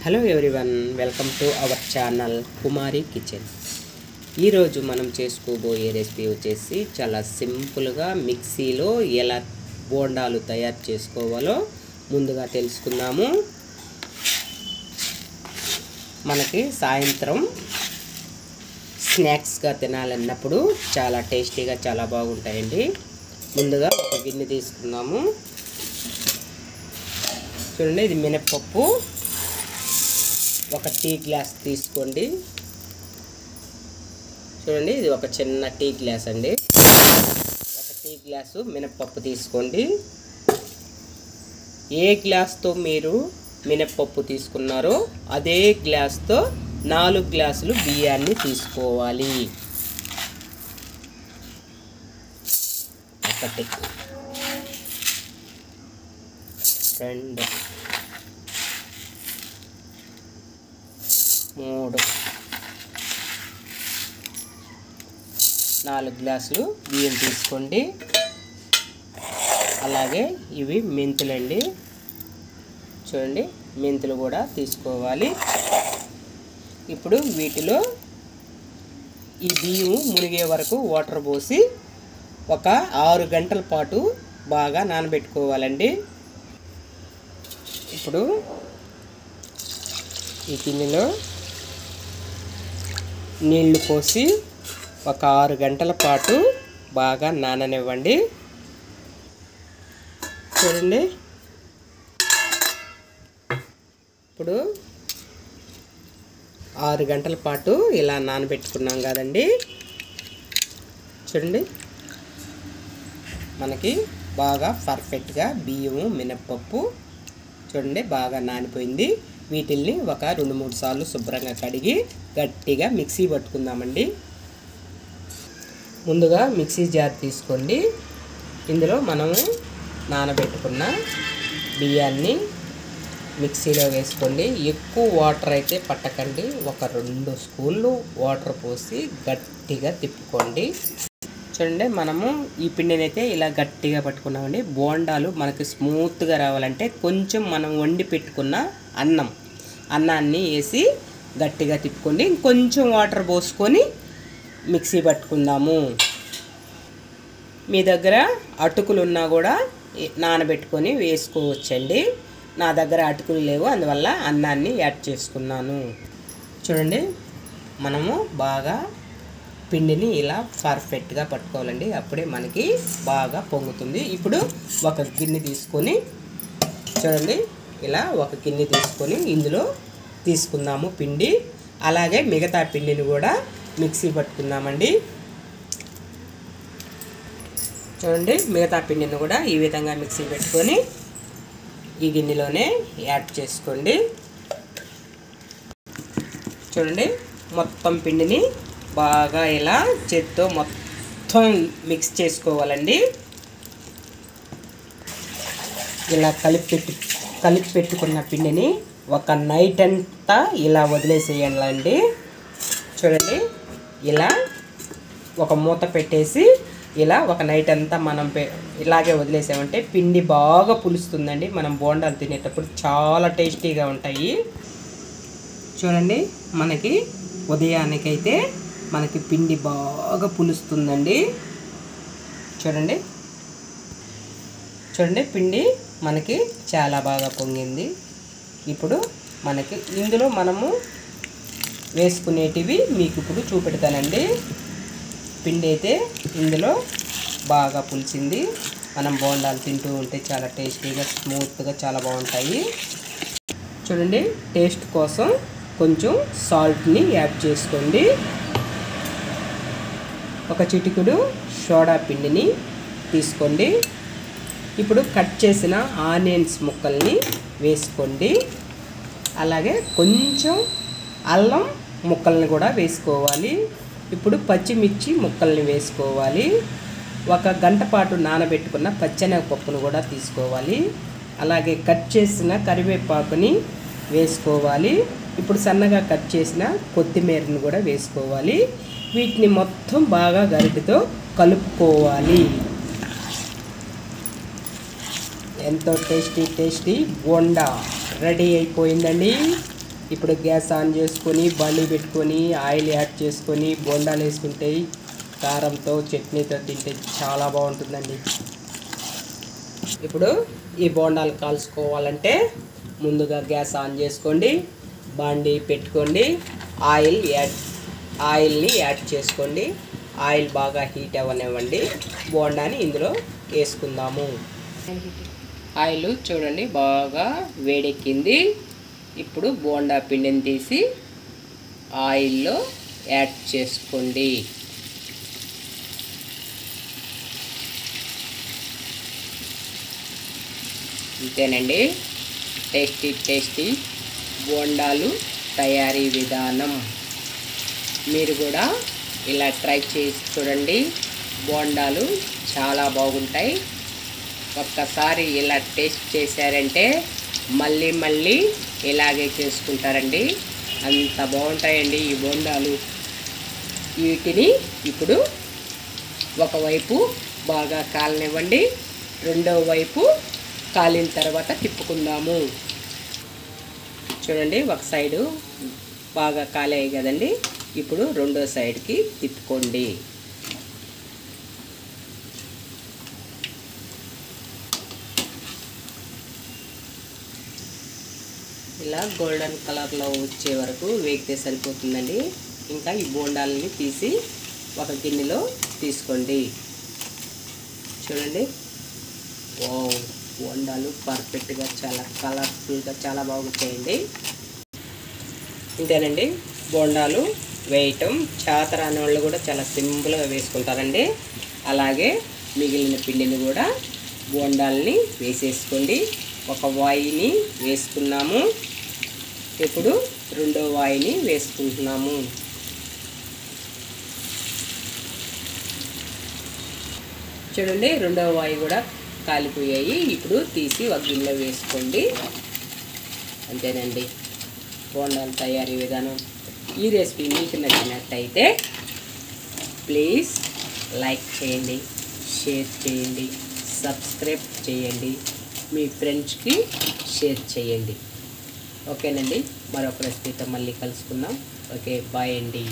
Hello everyone, welcome to our channel Kumari kitchen. ఈరోజు మనం చేసుకోబోయే రెసిపీ వచ్చేసి చాలా సింపుల్గా మిక్సీలో ఎలా బోండాలు తయారు చేసుకోవాలో ముందుగా తెలుసుకుందాము. మనకి సాయంత్రం స్నాక్స్గా తినాలన్నప్పుడు చాలా టేస్టీగా చాలా బాగుంటాయండి. ముందుగా ఒక గిన్నె తీసుకుందాము. చూడండి, ఇది మినప్పప్పు ఒక టీ గ్లాస్ తీసుకోండి. చూడండి, ఇది ఒక చిన్న టీ గ్లాస్ అండి. ఒక టీ గ్లాసు మినప్పప్పు తీసుకోండి. ఏ గ్లాస్తో మీరు మినప్పప్పు తీసుకున్నారో అదే గ్లాస్తో 4 గ్లాసులు బియ్యాన్ని తీసుకోవాలి. 1 2 3 4 గ్లాసులు బియ్యం తీసుకోండి. అలాగే ఇవి మెంతులండి. చూడండి, మెంతులు కూడా తీసుకోవాలి. ఇప్పుడు వీటిలో ఈ బియ్యం మునిగే వరకు వాటర్ పోసి ఒక 6 గంటల పాటు బాగా నానబెట్టుకోవాలండి. ఇప్పుడు ఈ గిన్నెలో నీళ్లు పోసి ఒక 6 గంటల పాటు బాగా నాననివ్వండి. చూడండి, ఇప్పుడు 6 గంటల పాటు ఇలా నానబెట్టుకున్నాం కదండి. చూడండి, మనకి బాగా పర్ఫెక్ట్గా బియ్యము మినప్పప్పు చూడండి బాగా నానిపోయింది. వీటిల్ని ఒక 2-3 సార్లు శుభ్రంగా కడిగి గట్టిగా మిక్సీ పట్టుకుందామండి. ముందుగా మిక్సీ జార్ తీసుకోండి. ఇందులో మనము నానబెట్టుకున్న బియ్యాన్ని మిక్సీలో వేసుకోండి. ఎక్కువ వాటర్ అయితే పట్టకండి. ఒక 2 స్పూన్లు వాటర్ పోసి గట్టిగా తిప్పుకోండి. చూడండి, మనము ఈ పిండిని అయితే ఇలా గట్టిగా పట్టుకున్నామండి. బోండాలు మనకి స్మూత్గా రావాలంటే కొంచెం మనం వండి పెట్టుకున్న అన్నాన్ని వేసి గట్టిగా తిప్పుకోండి. కొంచెం వాటర్ పోసుకొని మిక్సీ పట్టుకుందాము. మీ దగ్గర అటుకులు ఉన్నా కూడా నానబెట్టుకొని వేసుకోవచ్చండి. నా దగ్గర అటుకులు లేవు, అందువల్ల అన్నాన్ని యాడ్ చేసుకున్నాను. చూడండి, మనము బాగా పిండిని ఇలా పర్ఫెక్ట్గా పట్టుకోవాలండి. అప్పుడే మనకి బాగా పొంగుతుంది. ఇప్పుడు ఒక గిన్నె తీసుకొని చూడండి, ఇలా ఒక గిన్నె తీసుకొని ఇందులో తీసుకుందాము పిండి. అలాగే మిగతా పిండిని కూడా మిక్సీ పట్టుకుందామండి. చూడండి, మిగతా పిండిని కూడా ఈ విధంగా మిక్సీ పెట్టుకొని ఈ గిన్నెలోనే యాడ్ చేసుకోండి. చూడండి, మొత్తం పిండిని బాగా ఇలా చేత్తో మొత్తం మిక్స్ చేసుకోవాలండి. ఇలా కలిపి పెట్టుకున్న పిండిని ఒక నైట్ అంతా ఇలా వదిలేసేయాలండి. చూడండి, ఇలా ఒక మూత పెట్టేసి ఇలా ఒక నైట్ అంతా మనం ఇలాగే వదిలేసామంటే పిండి బాగా పులుస్తుందండి. మనం బోండాలు తినేటప్పుడు చాలా టేస్టీగా ఉంటాయి. చూడండి, మనకి ఉదయానికైతే మనకి పిండి బాగా పులుస్తుందండి. చూడండి, పిండి మనకి చాలా బాగా పొంగింది. ఇప్పుడు మనకి ఇందులో మనము వేసుకునేటివి మీకు ఇప్పుడు చూపెడతానండి. పిండి అయితే ఇందులో బాగా పులిచింది. మనం బోండాలు తింటూ ఉంటే చాలా టేస్టీగా స్మూత్గా చాలా బాగుంటాయి. చూడండి, టేస్ట్ కోసం కొంచెం సాల్ట్ని యాడ్ చేసుకోండి. ఒక చిటికెడు సోడా పిండిని తీసుకోండి. ఇప్పుడు కట్ చేసిన ఆనియన్స్ ముక్కల్ని వేసుకోండి. అలాగే కొంచెం అల్లం ముక్కల్ని కూడా వేసుకోవాలి. ఇప్పుడు పచ్చిమిర్చి ముక్కల్ని వేసుకోవాలి. 1 గంట పాటు నానబెట్టుకున్న పచ్చెనగపప్పును కూడా తీసుకోవాలి. అలాగే కట్ చేసిన కరివేపాకుని వేసుకోవాలి. ఇప్పుడు సన్నగా కట్ చేసిన కొత్తిమీరను కూడా వేసుకోవాలి. వీటిని మొత్తం బాగా గరిటెతో కలుపుకోవాలి. ఎంతో టేస్టీ బోండా రెడీ అయిపోయిందండి. ఇప్పుడు గ్యాస్ ఆన్ చేసుకొని బండి పెట్టుకొని ఆయిల్ యాడ్ చేసుకొని బోండాలు వేసుకుంటే కారంతో చట్నీతో తింటే చాలా బాగుంటుందండి. ఇప్పుడు ఈ బోండాలు కాల్చుకోవాలంటే ముందుగా గ్యాస్ ఆన్ చేసుకోండి, బండి పెట్టుకోండి, ఆయిల్ని యాడ్ చేసుకోండి. ఆయిల్ బాగా హీట్ అవ్వనివ్వండి. బోండాని ఇందులో వేసుకుందాము. ఆయిల్ చూడండి బాగా వేడెక్కింది. ఇప్పుడు బోండా పిండిని తీసి ఆయిల్లో యాడ్ చేసుకోండి. అంతేనండి, టేస్టీ బోండాలు తయారీ విధానం. మీరు కూడా ఇలా ట్రై చేసి చూడండి. బోండాలు చాలా బాగుంటాయి. ఒక్కసారి ఇలా టేస్ట్ చేశారంటే మళ్ళీ ఇలాగే చేసుకుంటారండి. అంత బాగుంటాయండి ఈ బోండాలు. వీటిని ఇప్పుడు ఒకవైపు బాగా కాలనివ్వండి, రెండవ వైపు కాలిన తర్వాత తిప్పుకుందాము. చూడండి, ఒక సైడు బాగా కాలేయి కదండి. ఇప్పుడు రెండో సైడ్కి తిప్పుకోండి. ఇలా గోల్డెన్ కలర్లో వచ్చే వరకు వేగితే సరిపోతుందండి. ఇంకా ఈ బోండాలని తీసి ఒక గిన్నెలో తీసుకోండి. చూడండి, వావ్, బోండాలు పర్ఫెక్ట్గా చాలా కలర్ఫుల్గా చాలా బాగుంటాయండి. ఇంతేనండి, బోండాలు వేయటం చేతరాని వాళ్ళు కూడా చాలా సింపుల్గా వేసుకుంటారండి. అలాగే మిగిలిన పిండిని కూడా బోండాలని వేసేసుకోండి. ఒక వాయిని వేసుకున్నాము, ఇప్పుడు రెండో వాయిని వేసుకుంటున్నాము. చూడండి, రెండవ వాయి కూడా కాలిపోయాయి. ఇప్పుడు తీసి ఒక గిన్నెలో వేసుకోండి. అంతేనండి, బోండాల తయారీ విధానం. ఈ రెసిపీ మీకు నచ్చినట్టయితే ప్లీజ్ లైక్ చేయండి, షేర్ చేయండి, సబ్స్క్రైబ్ చేయండి, మీ ఫ్రెండ్స్కి షేర్ చేయండి. ఓకేనండి, మరొక రెసిపీతో మళ్ళీ కలుసుకుందాం. ఓకే, బాయ్ అండి.